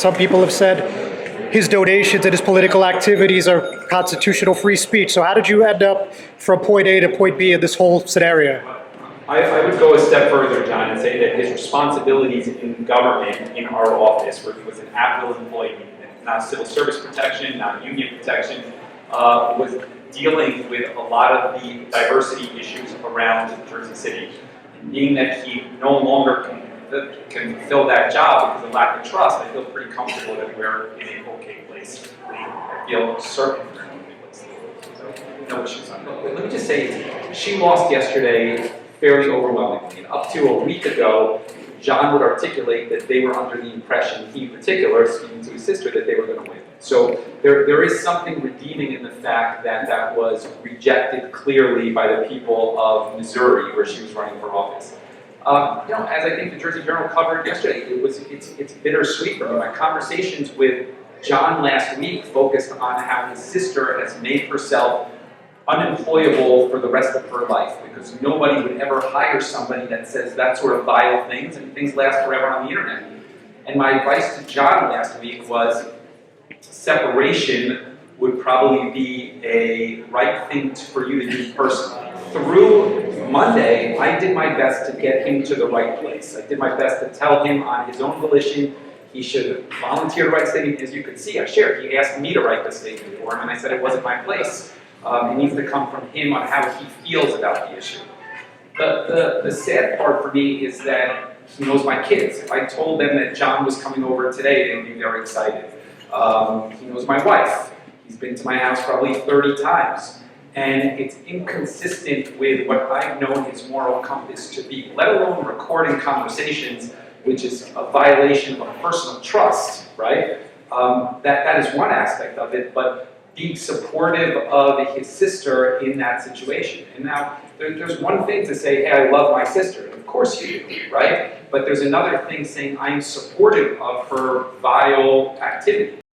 some people have said his donations and his political activities are constitutional free speech. So how did you end up from point A to point B in this whole scenario? I would go a step further, John, and say that his responsibilities in government, in our office, where he was an at-will employee, not civil service protection, not union protection, was dealing with a lot of the diversity issues around Jersey City. And being that he no longer can fill that job because of lack of trust, I feel pretty comfortable that we're in a okay place. I feel certain we're in a okay place. So, no issues on that. Let me just say, she lost yesterday fairly overwhelmingly. And up to a week ago, John would articulate that they were under the impression, he in particular, speaking to his sister, that they were going to win. So there is something redeeming in the fact that that was rejected clearly by the people of Missouri, where she was running for office. As I think the Jersey Journal covered yesterday, it's bittersweet for me. My conversations with John last week focused on how his sister has made herself unemployable for the rest of her life, because nobody would ever hire somebody that says that sort of vile things, and things last forever on the internet. And my advice to John last week was separation would probably be a right thing for you to do personally. Through Monday, I did my best to get him to the right place. I did my best to tell him on his own volition he should volunteer to write a statement. As you could see, I shared. He asked me to write the statement for him, and I said it wasn't my place. It needs to come from him on how he feels about the issue. But the sad part for me is that he knows my kids. If I told them that John was coming over today, they'd be very excited. He knows my wife. He's been to my house probably 30 times. And it's inconsistent with what I've known his moral compass to be, let alone recording conversations, which is a violation of personal trust, right? That is one aspect of it, but being supportive of his sister in that situation. And now, there's one thing to say, hey, I love my sister. Of course you do, right? But there's another thing saying I'm supportive of her vile activity.